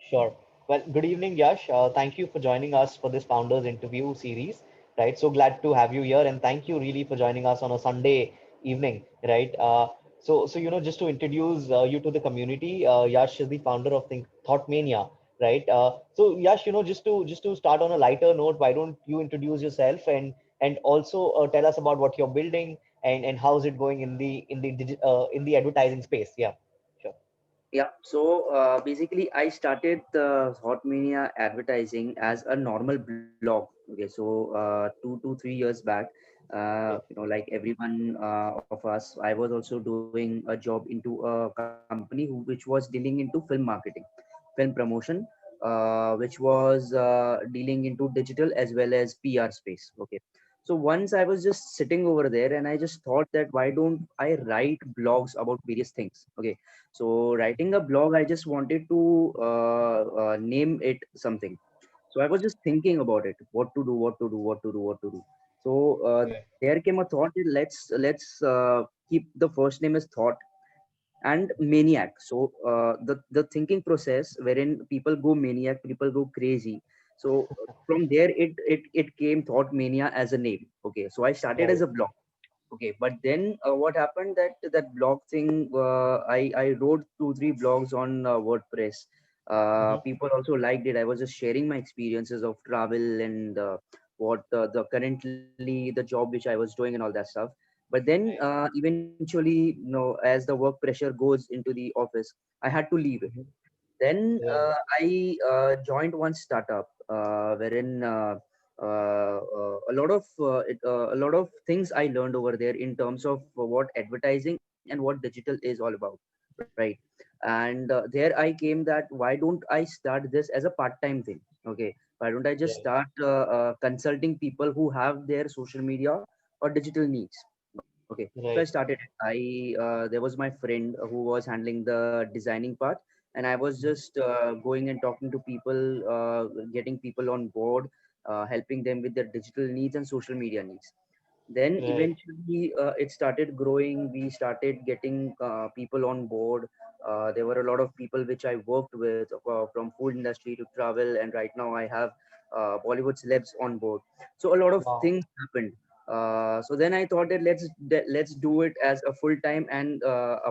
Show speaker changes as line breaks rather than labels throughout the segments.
Sure. Well, good evening, Yash. Thank you for joining us for this founders interview series. Right. So glad to have you here, and thank you really for joining us on a Sunday evening. Right. Just to introduce you to the community, Yash is the founder of Think Thought Mania. Right. Yash, just to start on a lighter note, why don't you introduce yourself and also tell us about what you're building and how's it going in the advertising space? Yeah. Sure.
Yeah, so basically, I started the Hot Mania advertising as a normal blog. Okay, so 2 to 3 years back,
Okay.
like everyone of us, I was also doing a job into a company which was dealing into film marketing, film promotion, which was dealing into digital as well as PR space. Okay, so once I was just sitting over there and I just thought that why don't I write blogs about various things? Okay, so writing a blog, I just wanted to name it something. So I was just thinking about it, what to do, what to do, what to do, what to do. So
Right.
there came a thought that let's keep the first name as Thought and Maniac. So the thinking process wherein people go maniac, people go crazy. So from there it came Thought Mania as a name. Okay, so I started as
Right.
a blog. Okay, but then what happened that blog thing, I wrote 2 3 blogs on WordPress.
Mhm.
People also liked it. I was just sharing my experiences of travel and what the currently the job which I was doing and all that stuff. But then
Right.
eventually, as the work pressure goes into the office, I had to leave it.
Mhm.
Then
Right.
I joined one startup wherein a lot of things I learned over there in terms of what advertising and what digital is all about, right? And there I came that why don't I start this as a part-time thing? Okay, why don't I just
Right.
start consulting people who have their social media or digital needs? Okay, so I started
Right.
it. There was my friend who was handling the designing part, and I was
Mhm.
just going and talking to people, getting people on board, helping them with their digital needs and social media needs. Then
Right.
eventually it started growing. We started getting people on board. There were a lot of people which I worked with from food industry to travel, and right now I have Bollywood celebs on board. So a lot of
Wow.
things happened. So then I thought that let's do it as a full time, and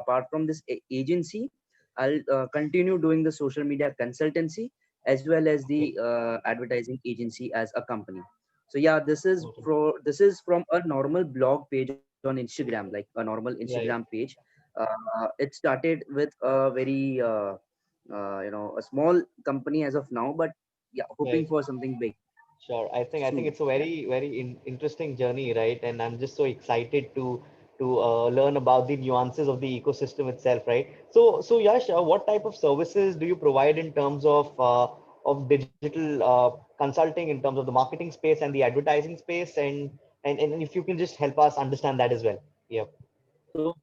apart from this agency, I'll continue doing the social media consultancy as well as
Okay.
the advertising agency as a company. So yeah,
Okay.
this is from a normal blog page on Instagram, like a normal Instagram
Right.
page. It started with a very a small company as of now, but yeah, hoping
Right.
for something big
Sure. I think
soon.
it's a very interesting journey, right? And I'm just so excited to learn about the nuances of the ecosystem itself, right? So Yash, what type of services do you provide in terms of digital consulting in terms of the marketing space and the advertising space, and if you can just help us understand that as well. Yeah.
So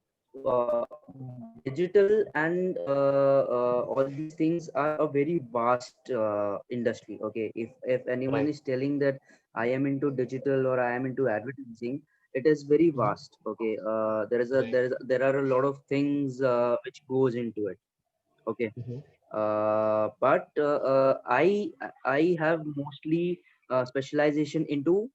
digital and all these things are a very vast industry. Okay, if anyone
Right.
is telling that I am into digital or I am into advertising, it is very
Mhm.
vast. Okay,
Right.
there are a lot of things which goes into it. Okay,
Hmm.
but I have mostly specialization into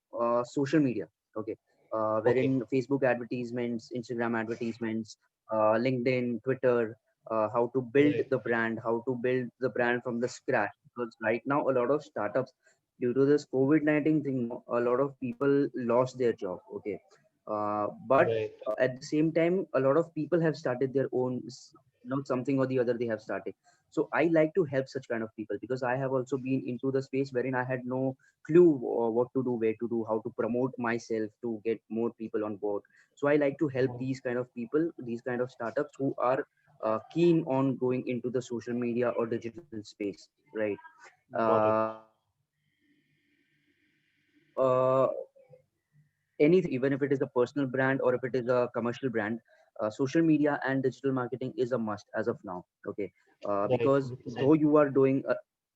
social media. Okay,
Okay.
wherein Facebook advertisements, Instagram advertisements, LinkedIn, Twitter, how to build
Right.
the brand, how to build the brand from the scratch. Because right now a lot of startups, due to this COVID-19 thing, no, a lot of people lost their job. Okay, but
Right.
at the same time, a lot of people have started their own, something or the other they have started. So I like to help such kind of people because I have also been into the space wherein I had no clue what to do, where to do, how to promote myself to get more people on board. So I like to help
Mhm.
these kind of people, these kind of startups who are keen on going into the social media or digital space, right?
Got it.
Anything, even if it is a personal brand or if it is a commercial brand, social media and digital marketing is a must as of now. Okay,
Right.
because though
100%.
you are doing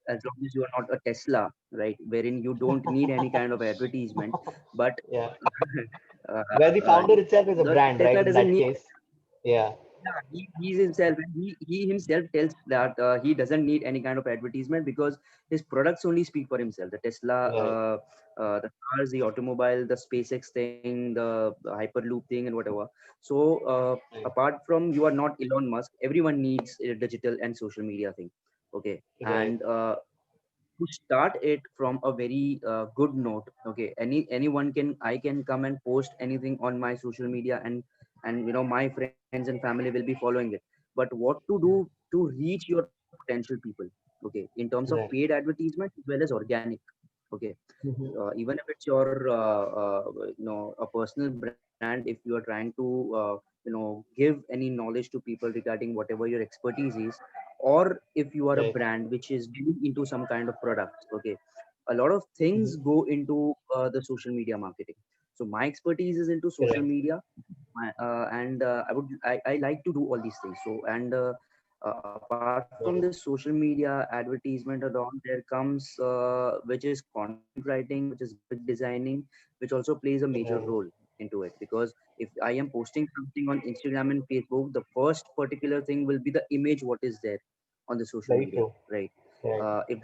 as long as you are not a Tesla, right, wherein you don't need any kind of advertisement, but
Yeah.
uh,
Where the founder itself is a
the
brand,
Tesla
right? In
doesn't
that
need.
case. Yeah.
Yeah, he's himself, and he himself tells that he doesn't need any kind of advertisement because his products only speak for himself. The Tesla,
Right,
the cars, the automobile, the SpaceX thing, the Hyperloop thing, and whatever. So
right,
apart from you are not Elon Musk, everyone needs a digital and social media thing. Okay,
right,
and to start it from a very good note. Okay, anyone can, I can come and post anything on my social media, and my friends and family will be following it. But what to do to reach your potential people? Okay, in terms of paid
right.
advertisement as well as organic. Okay,
Mhm.
even if it's your a personal brand, if you are trying to give any knowledge to people regarding whatever your expertise is, or if you are a
Right.
brand which is dealing into some kind of products. Okay, a lot of things
Mhm.
go into the social media marketing. So my expertise is into social
Correct.
media, and I like to do all these things. So, and apart from this
Got
social
it.
media advertisement alone, there comes which is content writing, which is graphic designing, which also plays a major
Right.
role into it. Because if I am posting something on Instagram and Facebook, the first particular thing will be the image what is there on the social
Very
media,
true.
right?
Right.
If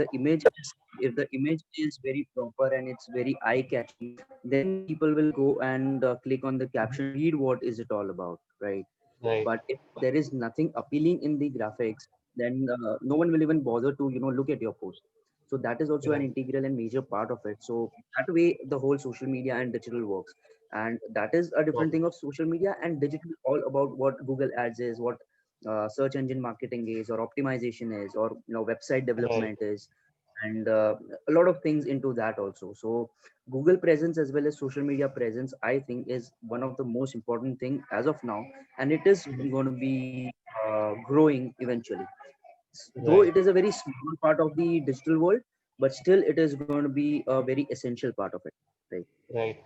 the image is very proper and it's very eye catching, then people will go and click on the
Mhm.
caption, read what is it all about, right?
Right.
But if there is nothing appealing in the graphics, then no one will even bother to look at your post. So that is also an
Correct.
integral and major part of it. So that way the whole social media and digital works. And that is a different
Got it.
thing of social media and digital, all about what Google ads is, what search engine marketing is, or optimization is, or website
Right.
development is, and a lot of things into that also. So Google presence as well as social media presence, I think, is one of the most important thing as of now, and it is
Mhm.
going to be growing eventually. Though
Right.
it is a very small part of the digital world, but still it is going to be a very essential part of it, right?
Right.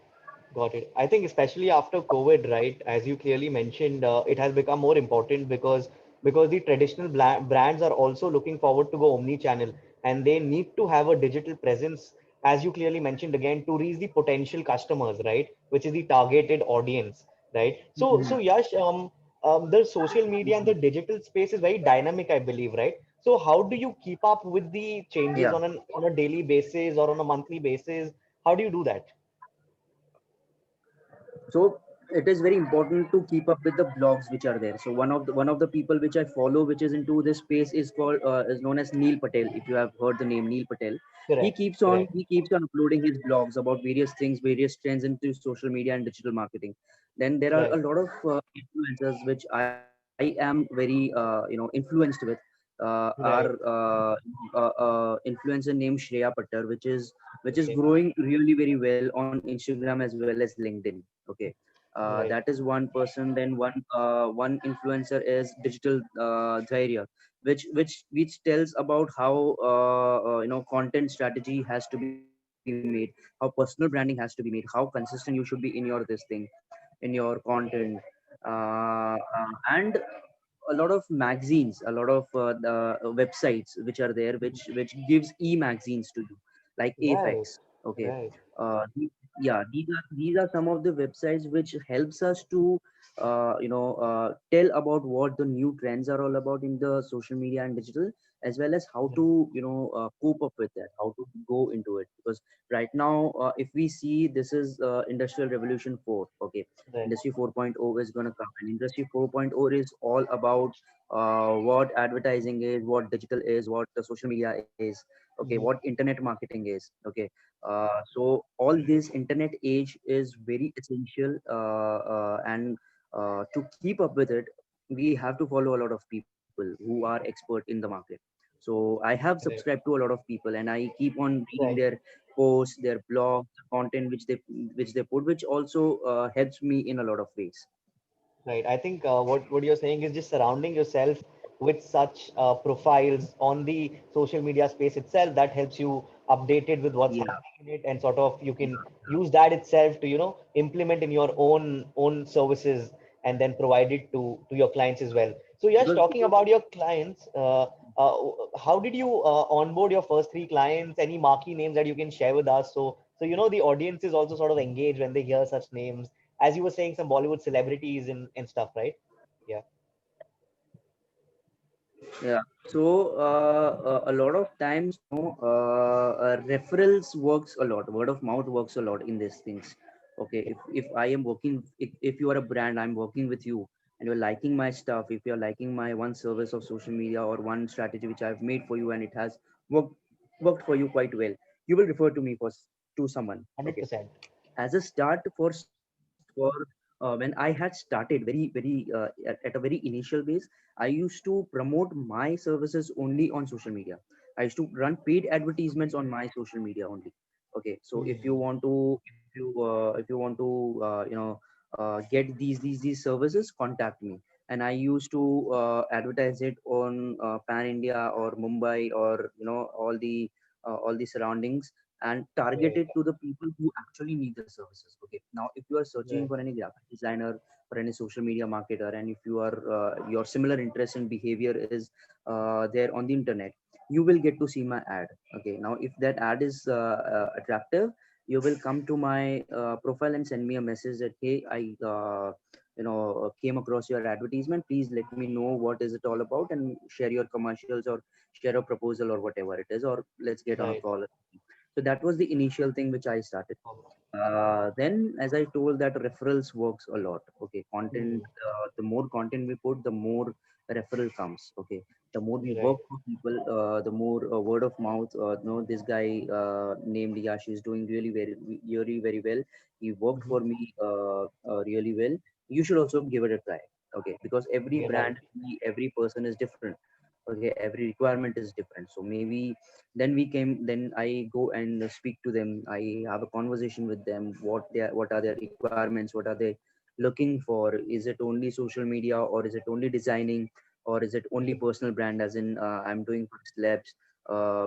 Got it. I think especially after COVID, right, as you clearly mentioned, it has become more important because the traditional brands are also looking forward to go omni-channel, and they need to have a digital presence, as you clearly mentioned again, to reach the potential customers, right, which is the targeted audience, right? So
Mhm.
Yash, the social media and the digital space is very dynamic, I believe, right? So how do you keep up with the changes
Yeah.
on a daily basis or on a monthly basis? How do you do that?
So it is very important to keep up with the blogs which are there. So one of the people which I follow, which is into this space, is known as Neil Patel. If you have heard the name Neil Patel, he
Correct.
keeps on
Correct.
he keeps on uploading his blogs about various things, various trends into social media and digital marketing. Then there are a
Right.
lot of influencers which I am very influenced with. Are
Right.
influencer named Shreya Patter, which is
Okay.
growing really very well on Instagram as well as LinkedIn. Okay, that is
Right.
one person. Then one influencer is Digital Dhairya, which tells about how content strategy has to be made, how personal branding has to be made, how consistent you should be in your this thing, in your content,
Right.
and a lot of magazines, a lot of the websites which are there, which gives e-magazines to you, like
Right.
Apex. Okay,
Right.
yeah, these are some of the websites which helps us to tell about what the new trends are all about in the social media and digital, as well as how
Right.
to cope up with that, how to go into it. Because right now, if we see, this is industrial revolution 4. Okay,
Right.
industry 4.0 is going to come, and industry 4.0 is all about what advertising is, what digital is, what the social media is. Okay, what
Mhm.
internet marketing is. Okay, so all this internet age is very essential, and to keep up with it, we have to follow a lot of people who are expert in the market. So I have subscribed
Right.
to a lot of people, and I keep on reading
Right.
their posts, their blogs, content which they put, which also helps me in a lot of ways.
Right. I think what you're saying is just surrounding yourself with such profiles on the social media space itself that helps you updated with what's
Yeah,
happening in it, and sort of you
yeah,
can use that itself to implement in your own services and then provide it to your clients as well. So yes, talking
because
about your clients, uh, how did you onboard your first three clients? Any marquee names that you can share with us? So the audience is also sort of engaged when they hear such names, as you were saying, some Bollywood celebrities and stuff, right? Yeah.
Yeah. So a lot of times, referrals works a lot. Word of mouth works a lot in these things. Okay. If I am working, if you are a brand, I'm working with you, and you're liking my stuff. If you're liking my one service of social media or one strategy which I've made for you, and it has worked worked for you quite well, you will refer to me to someone. Okay,
100%.
as a start for when I had started at a very initial base, I used to promote my services only on social media. I used to run paid advertisements on my social media only. Okay, so
Hmm.
if you want to get these services, contact me. And I used to advertise it on pan India or Mumbai, or all the surroundings, and target
Right,
it to the people who actually need the services. Okay, now if you are searching
right,
for any graphic designer or any social media marketer, and if you are your similar interest and behavior is there on the internet, you will get to see my ad. Okay, now if that ad is attractive, you will come to my profile and send me a message that, hey, I came across your advertisement, please let me know what is it all about, and share your commercials or share a proposal or whatever it is, or let's get on a
right.
call. So that was the initial thing which I started. Then, as I told, that referrals works a lot. Okay, content.
Hmm.
The more content we put, the more referral comes. Okay, the more we work
Right.
for people, the more word of mouth. This guy named Yash is doing really very well. He worked
Hmm.
for me really well. You should also give it a try. Okay, because every
You're right.
brand, every person is different. Okay, every requirement is different. So maybe then I go and speak to them. I have a conversation with them. What are their requirements? What are they looking for? Is it only social media, or is it only designing, or is it only
Right.
personal brand, as in I'm doing for celebs?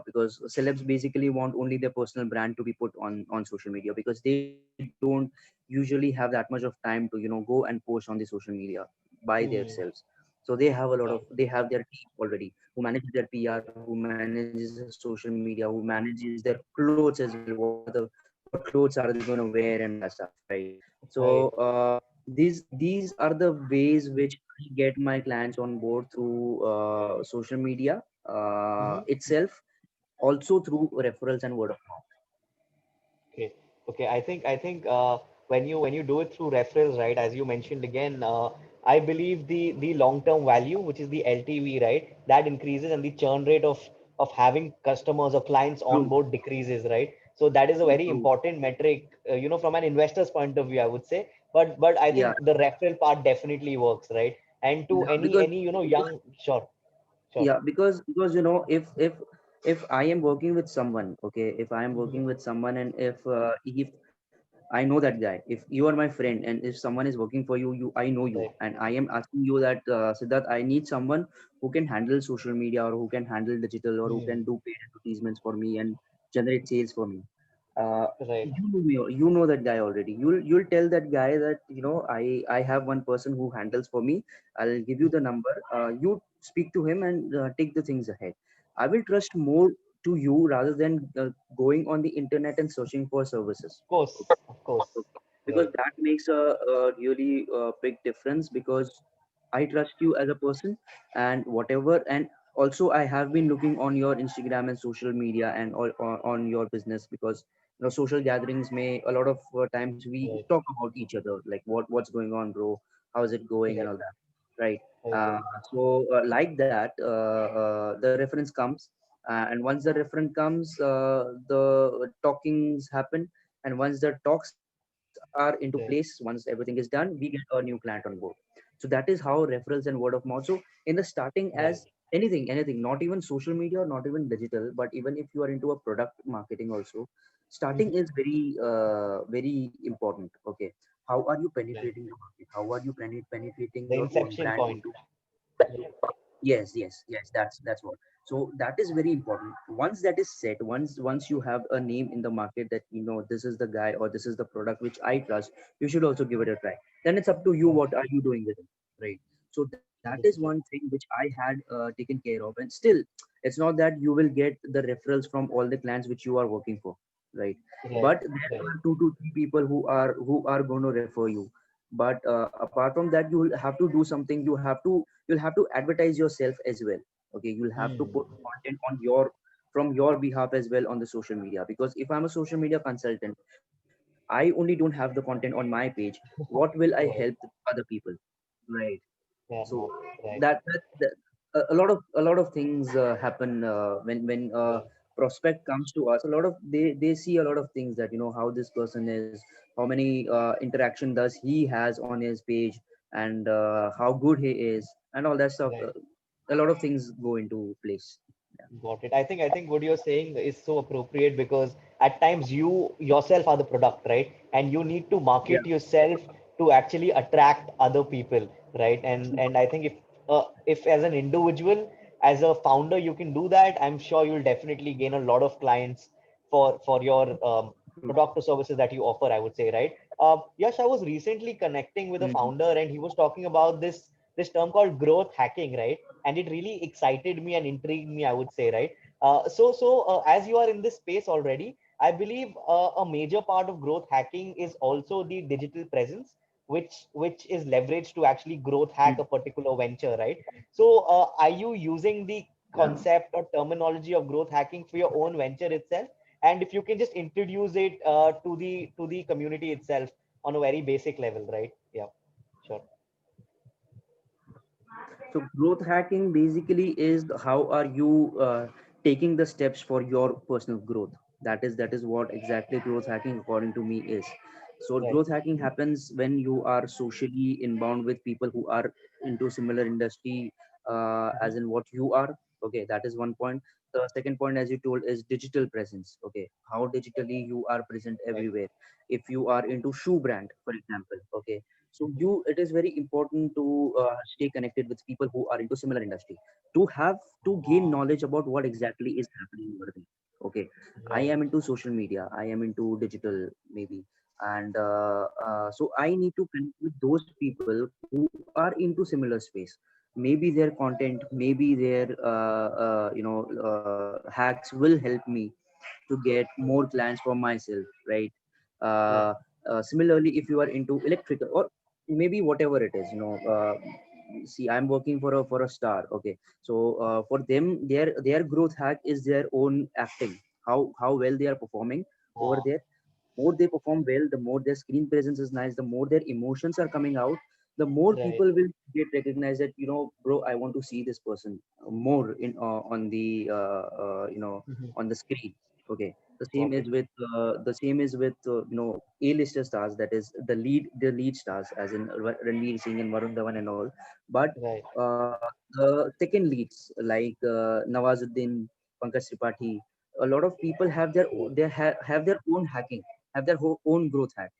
Because celebs basically want only their personal brand to be put on social media, because they don't usually have that much of time to go and post on the social media by themselves.
Hmm.
So they
Right.
have their team already who manages their PR, who manages their social media, who manages their clothes as well. What clothes are they going to wear and all that stuff, right? So
Right.
these are the ways which I get my clients on board through social media
Hmm.
itself, also through referrals and word of mouth.
Okay. Okay. I think when you do it through referrals, right, as you mentioned again, I believe the long-term value, which is the LTV, right, that increases and the churn rate of having customers or clients on
True,
board decreases, right? So that is a very
true.
important metric, from an investor's point of view, I would say. But I
Yeah,
think the referral part definitely works, right? And to
yeah,
any
because
young, sure, sure.
yeah, because if I am working with someone, okay, if I am
Hmm.
working with someone, and if I know that guy, if you are my friend, and if someone is working for you, I know you,
Right.
and I am asking you that, Siddharth, I need someone who can handle social media, or who can handle digital, or who
Hmm.
can do paid advertisements for me and generate sales for me. uh,
Right.
you know that guy already. You'll tell that guy that, I have one person who handles for me. I'll give you the number. You speak to him and take the things ahead. I will trust more to you rather than going on the internet and searching for services.
Of course. Of course.
Because
Right.
that makes a really big difference, because I trust you as a person, and whatever. And also, I have been looking on your Instagram and social media, and all on your business, because social gatherings may a lot of times we
Right.
talk about each other, like what's going on, bro, how's it going, and
Right.
all that, right?
Right.
uh,
Right.
like that, the reference comes, and once the reference comes, the talkings happen. And once the talks are into place,
Right.
once everything is done, we get a new client on board. So that is how referrals and word of mouth. So in the starting, as
Right.
anything, not even social media, not even digital, but even if you are into a product marketing also,
Mhm.
starting is very important. Okay, how are you
Right.
penetrating the market? How are you penetrating
The
your own
inception
brand
point.
into?
Right.
Yes, that's what. So that is very important. Once that is set, once you have a name in the market, that this is the guy, or this is the product which I trust, you should also give it a try. Then it's up to you,
Right.
what are you doing with it, right? So that is one
100%.
thing which I had taken care of. And still, it's not that you will get the referrals from all the clients which you are working for, right?
Right.
But there
Right.
are 2 to 3 people who are going to refer you. But apart from that, you will have to do something. You'll have to advertise yourself as well. Okay, you'll have to put
Hmm.
content on your, from your behalf as well on the social media. Because if I'm a social media consultant, I only don't have the content on my page. What will I help
Right.
other people? Right.
Yeah.
So
Right.
that a lot of things happen when
Right.
prospect comes to us. A lot of they see a lot of things, that how this person is, how many interaction does he has on his page, and how good he is, and all that stuff.
Right.
A lot of things go into place.
Got it. I think what you're saying is so appropriate because at times you yourself are the product, right? And you need to
Yeah.
market yourself to actually attract other people, right? And I think if as an individual, as a founder, you can do that, I'm sure you'll definitely gain a lot of clients for your product or services that you offer, I would say, right? Yash, I was recently connecting with a
Mhm.
founder and he was talking about this term called growth hacking, right? And it really excited me and intrigued me, I would say, right? As you are in this space already, I believe a major part of growth hacking is also the digital presence, which is leveraged to actually growth hack a particular venture, right? Are you using the concept or terminology of growth hacking for your own venture itself? And if you can just introduce it to the community itself on a very basic level, right? Yeah, sure.
So growth hacking basically is how are you taking the steps for your personal growth. That is what exactly growth hacking according to me is. So
Right.
growth hacking happens when you are socially inbound with people who are into similar industry, as in what you are. Okay, that is one point. The second point, as you told, is digital presence. Okay, how digitally you are present
Right.
everywhere. If you are into shoe brand, for example, okay, so
Mhm.
it is very important to stay connected with people who are into similar industry, to have to gain
Ah,
knowledge about what exactly is happening over there. Okay, I
right.
am into social media, I am into digital maybe, and so I need to connect with those people who are into similar space. Maybe their content, maybe their hacks will help me to get more clients for myself, right? uh,
Right.
Similarly, if you are into electrical or maybe whatever it is, see, I'm working for a star. Okay, so for them, their growth hack is their own acting, how well they are performing over
Ah,
there. More they perform well, the more their screen presence is nice, the more their emotions are coming out, the more
right.
people will get recognized that, bro, I want to see this person more in on the
Mhm.
on the screen. Okay,
Got it.
the same is with A-lister stars, that is the lead stars, as in Ranveer Singh and Varun Dhawan and all. But
Right.
the second leads like Nawazuddin, Pankaj Tripathi, a lot of people have their
Right.
have their own hacking, have their own growth hack.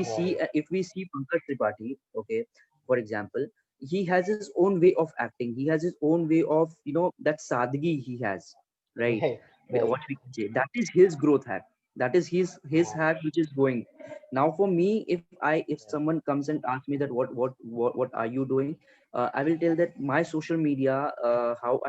Right.
If we see Pankaj Tripathi, okay, for example, he has his own way of acting. He has his own way of that sadgi he has, right?
Right. Right.
What we can say, that is his growth hack. That is his
Ah,
hack which is going. Now for me, if
right.
someone comes and asks me that what are you doing, I will tell that my social media, how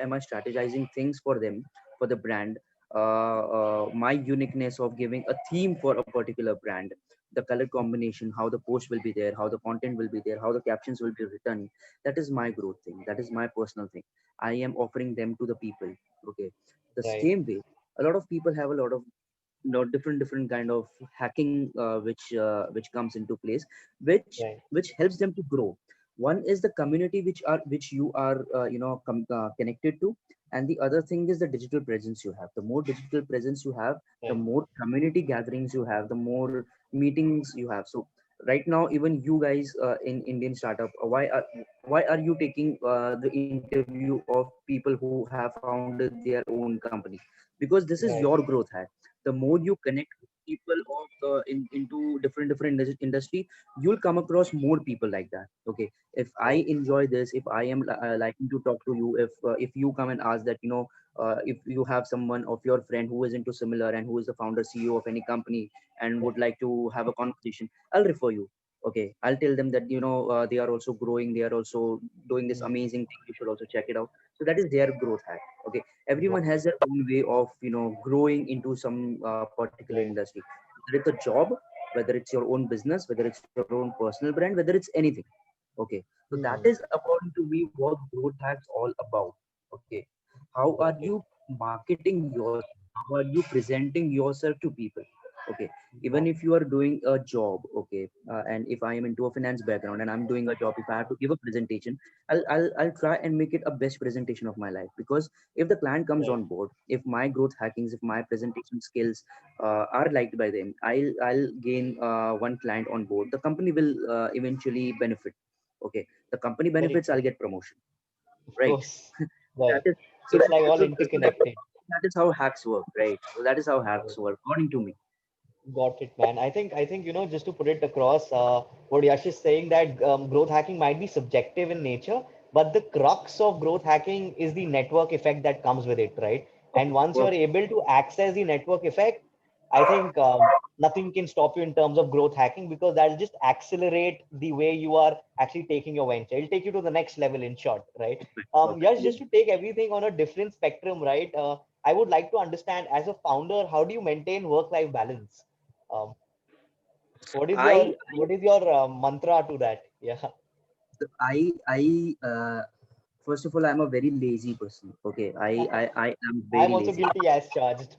am I strategizing things for them, for the brand, my uniqueness of giving a theme for a particular brand, the color combination, how the post will be there, how the content will be there, how the captions will be written. That is my growth thing, that is my personal thing. I am offering them to the people. Okay, the
Right.
same way, a lot of people have a lot of different kind of hacking, which comes into place,
Right.
which helps them to grow. One is the community which you are connected to, and the other thing is the digital presence you have. The more digital presence you have, the
Right.
more community gatherings you have, the more meetings you have. So right now, even you guys in Indian startup, why are you taking the interview of people who have founded their own company? Because this is your growth hack. The
Right.
more you connect with people of into different industry, you'll come across more people like that. Okay, if I enjoy
Right.
this, if I am liking to talk to you, if you come and ask that, if you have someone of your friend who is into similar and who is the founder CEO of any company and would
Right.
like to have a conversation, I'll refer you. Okay, I'll tell them that they are also growing, they are also doing this
Mm.
amazing thing, you should also check it out. So that is their growth hack. Okay, everyone
Got
has
it.
their own way of growing into some particular
Right.
industry, whether it's a job, whether it's your own business, whether it's your own personal brand, whether it's anything. Okay, so that
Hmm.
is according to me what growth hacks all about. Okay, how are
Got it.
you marketing yourself? How are you presenting yourself to people? Okay, even
Got
if you are doing a job, okay, and if I am into a finance background and I'm doing a job, if I have to give a presentation, I'll try and make it a best presentation of my life, because if the client comes
right.
on board, if my growth hackings, if my presentation skills are liked by them, I'll gain one client on board. The company will eventually benefit. Okay, the company
Very
benefits,
true.
I'll get promotion,
Of
right?
course. Right.
That is so
It's
that
like all
so
interconnected.
that is how hacks work, right? So that is how hacks
Right.
work according to me.
Got it, man. I think, just to put it across, what Yash is saying that growth hacking might be subjective in nature, but the crux of growth hacking is the network effect that comes with it, right? And once you're
Perfect.
able to access the network effect, I think nothing can stop you in terms of growth hacking, because that'll just accelerate the way you are actually taking your venture. It'll take you to the next level in short, right?
Perfect.
Yash, just to take everything on a different spectrum, right? I would like to understand, as a founder, how do you maintain work-life balance? Um, what is your
I
mantra to that? Yeah,
I first of all, I'm a very lazy person. Okay, I am
I'm
very
also
lazy.
guilty as charged.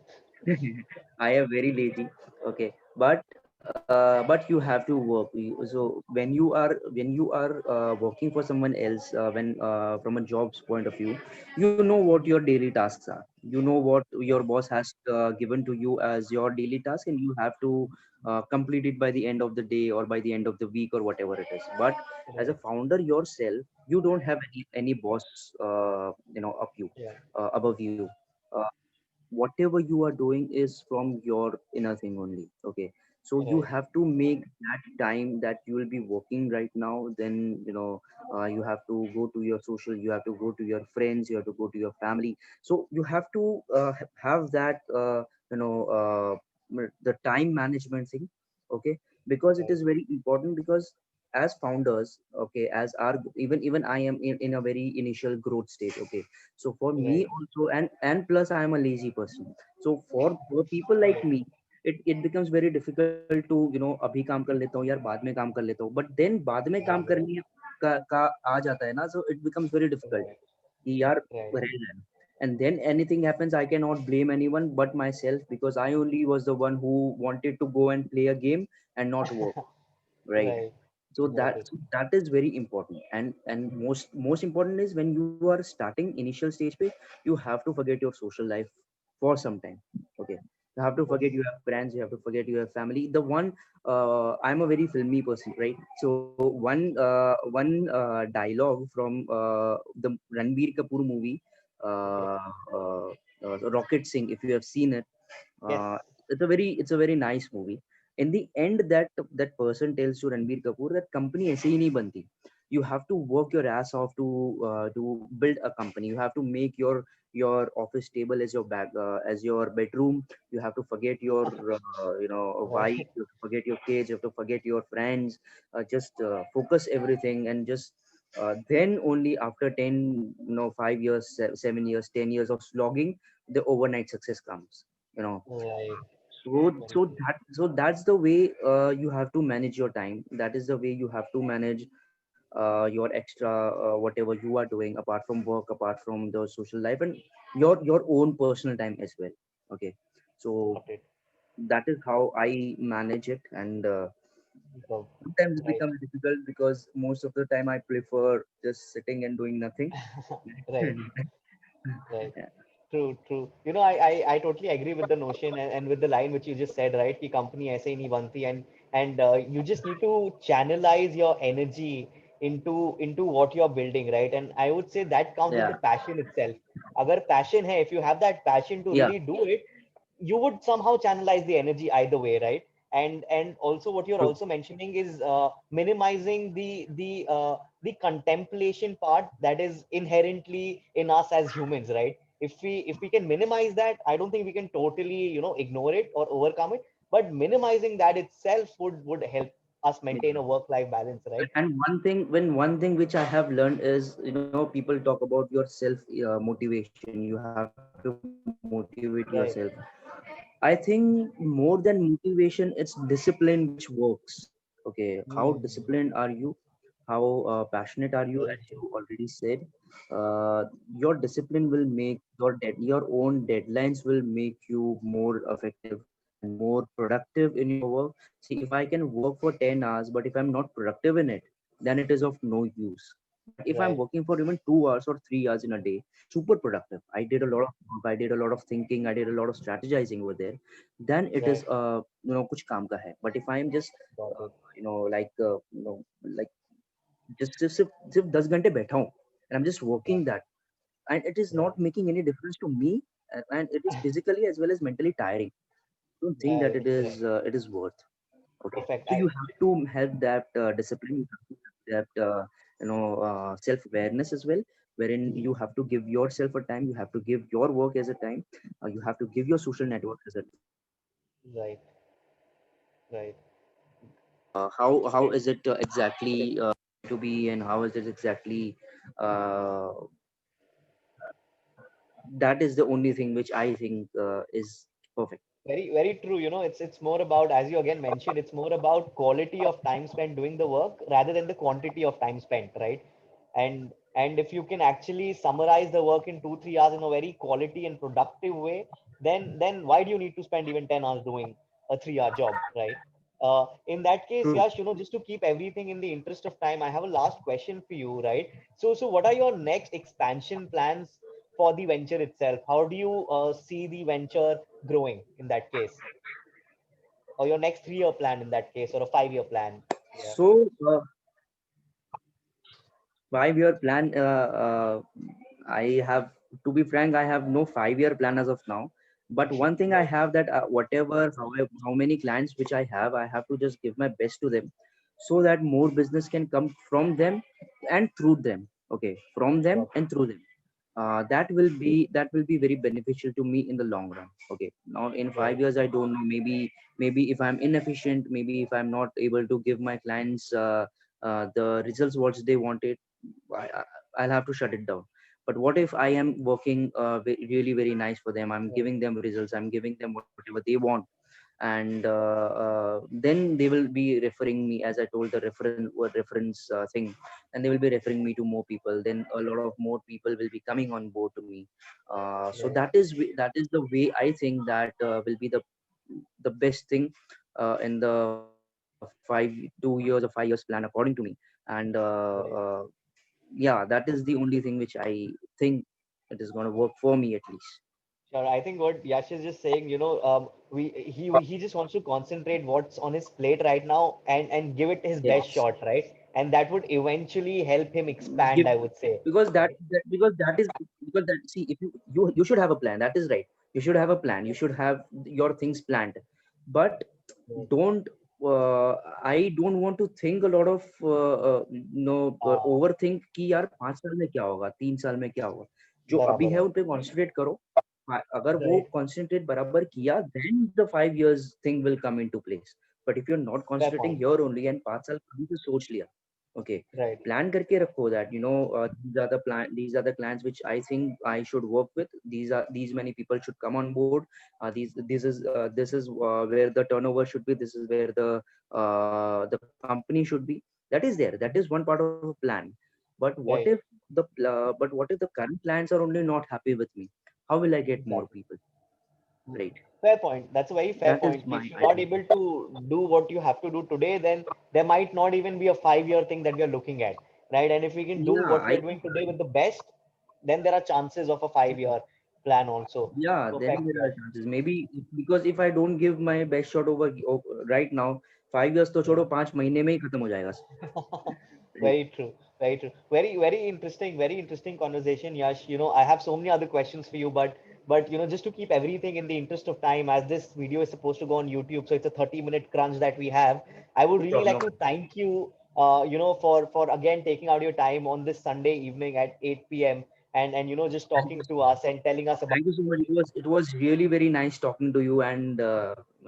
I am very lazy. Okay, but you have to work. So when you are working for someone else, when from a job's point of view, you know what your daily tasks are. You know what your
Right,
boss has given to you as your daily task, and you have to complete it by the end of the day or by the end of the week or whatever it is. But as a
right,
founder yourself, you don't have any boss, up you,
yeah,
above you. Uh, whatever you are doing is from your inner thing only. Okay, so you
right,
have to make that time that you will be working right now. Then you have to go to your social, you have to go to your friends, you have to go to your family. So you have to have that the time management thing. Okay, because it
right,
is very important, because as founders, okay, as our even I am in a very initial growth stage. Okay, so for me
right,
also, and plus I am a lazy person. So for people like
right,
me, it becomes very difficult to अभी काम कर लेता हूँ यार, बाद में काम कर लेता हूँ, but then बाद में काम
right,
करने का आ जाता है ना, so it becomes very difficult
right,
कि यार
right,
रह जाए. And then anything happens, I cannot blame anyone but myself, because I only was the one who wanted to go and play a game and not work, right?
right.
So
Got it.
that is very important. And most important is when you are starting initial stage page, you have to forget your social life for some time. Okay, you have to forget
Yes.
you have friends, you have to forget you have family. The one I'm a very filmy person, right? So one dialogue from the Ranbir Kapoor movie,
Okay.
uh, uh, Rocket Singh, if you have seen it.
Yes.
It's a very nice movie. In the end, that person tells to Ranbir Kapoor that company ऐसे ही नहीं बनती. You have to work your ass off to build a company. You have to make your office table as your as your bedroom. You have to forget your wife.
Right.
You have to forget your kids. You have to forget your friends. Just focus everything, and just then only after 10, 5 years, 7 years, 10 years of slogging, the overnight success comes. You know,
Right.
so
Very
so
true.
that so that's the way you have to manage your time. That is the way you have to manage your extra whatever you are doing, apart from work, apart from the social life, and your own personal time as well. Okay, so
Got it.
that is how I manage it. And
So,
sometimes it
right.
becomes difficult, because most of the time I prefer just sitting and doing nothing.
Right. Right. True, true. I totally agree with the notion, and with the line which you just said, right? कि company ऐसे ही नहीं बनती, and you just need to channelize your energy into what you're building, right? And I would say that comes with
Yeah,
the passion itself. अगर passion है, if you have that passion to
yeah,
really do it, you would somehow channelize the energy either way, right? And also what you're
true.
also mentioning is minimizing the contemplation part that is inherently in us as humans, right? If we can minimize that, I don't think we can totally ignore it or overcome it, but minimizing that itself would help us maintain a work life balance, right?
And one thing which I have learned is, people talk about your self motivation. You have to motivate yourself. I
Right.
think more than motivation, it's discipline which works. Okay, how disciplined
Hmm.
are you? how passionate are you,
Very
as
true.
you already said. Your discipline will make your own deadlines will make you more effective and more productive in your work. See, if I can work for 10 hours, but if I'm not productive in it, then it is of no use. But if I'm
Right.
working for even 2 hours or 3 hours in a day, super productive, I did a lot of work, I did a lot of thinking, I did a lot of strategizing over there, then it is
Right.
kuch kaam ka hai. But if I am just
Got
uh,
it.
like just सिर्फ 10 घंटे बैठा हूँ and I'm just
Right.
working that, and it is
Right.
not making any difference to me, and it is physically as well as mentally tiring. Don't think that
Right. Right.
it is worth. Okay,
Perfect.
so you have to have that discipline, you have to have that self awareness as well, wherein
Mhm.
you have to give yourself a time, you have to give your work as a time, you have to give your social network as a time.
Right. Right.
How
Great.
is it exactly to be, and how is it exactly uh, that is the only thing which I think is perfect.
Very, very true. It's more about, as you again mentioned, it's more about quality of time spent doing the work rather than the quantity of time spent, right? And if you can actually summarize the work in 2, 3 hours in a very quality and productive way, then why do you need to spend even 10 hours doing a 3 hour job, right? In that case,
True.
Yash, just to keep everything in the interest of time, I have a last question for you, right? So what are your next expansion plans for the venture itself? How do you see the venture growing in that case, or your next 3 year plan in that case, or a 5 year plan? Yeah.
So 5 year plan. I have, to be frank, I have no 5 year plan as of now. But one thing I
Right.
have that how many clients which I have to just give my best to them, so that more business can come from them and through them. Okay, from them
Got it.
and through them. That will be very beneficial to me in the long run. Okay, now in
Right.
5 years I don't know, maybe if I'm inefficient, maybe if I'm not able to give my clients the results what they wanted, I, I- I'll have to shut it down. But what if I am working really very nice for them, I'm
Right.
giving them results, I'm giving them whatever they want, and then they will be referring me, as I told the reference thing, and they will be referring me to more people, then a lot of more people will be coming on board to me. So
Right.
that is the way I think that will be the best thing in the 2 years or 5 years plan according to me. And
Right.
yeah, that is the only thing which I think it is going to work for me at least.
Sure. I think what Yash is just saying, he just wants to concentrate what's on his plate right now and give it his best
Yes.
shot, right? And that would eventually help him expand,
Give,
I would say.
because that is, because that, see, if you should have a plan, that is right. You should have a plan, you should have your things planned, but
Right.
don't I don't want to think a lot of overthink कि यार 5 साल में क्या होगा, 3 साल में क्या होगा. जो अभी
बराबर
है
है.
उन पे कॉन्सेंट्रेट करो. अगर वो
Right.
कॉन्सेंट्रेट बराबर किया, then the 5 years thing will come into place. But if you're not
Fair
concentrating
point.
here only and 5 साल अभी से सोच लिया, okay,
Right.
plan करके रखो that these are the clients which I think I should work with. These many people should come on board. This is where the turnover should be. This is where the company should be. That is there. That is one part of a plan. But what
Right.
if but what if the current clients are only not happy with me? How will I get more
Exactly.
people?
Mm.
Right.
Fair point. That's a very fair
That is
point.
my
If you're not
idea.
able to do what you have to do today, then there might not even be a 5 year thing that we are looking at, right? And if we can do
Yeah,
what we are doing today with the best, then there are chances of a 5 year plan also.
yeah, then
Perfect.
there are
Yes.
chances. Maybe because if I don't give my best shot right now, 5 years तो छोड़ो, 5 महीने में ही खत्म हो जाएगा. Right.
Very true. Very true. Very, very interesting conversation, Yash. I have so many other questions for you, but just to keep everything in the interest of time, as this video is supposed to go on YouTube, so it's a 30-minute crunch that we have. I would
No
really like
problem.
to thank you, for again taking out your time on this Sunday evening at 8 p.m. and just
Thank you
talking
so
to
much.
us and telling us about.
Thank you so much. It was really very nice talking to you, and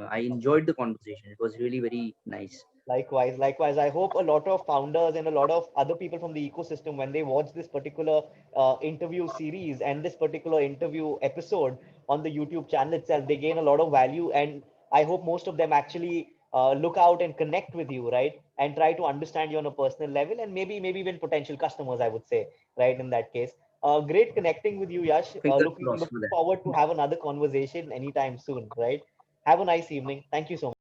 I enjoyed the conversation. It was really very nice.
Likewise, likewise. I hope a lot of founders and a lot of other people from the ecosystem, when they watch this particular interview series and this particular interview episode on the YouTube channel itself, they gain a lot of value. And I hope most of them actually look out and connect with you, right? and try to understand you on a personal level, and maybe even potential customers, I would say, right? In that case, great connecting with you, Yash.
Fingers
Looking
crossed for
looking
that.
forward to have another conversation anytime soon, right? Have a nice evening. Thank you so much.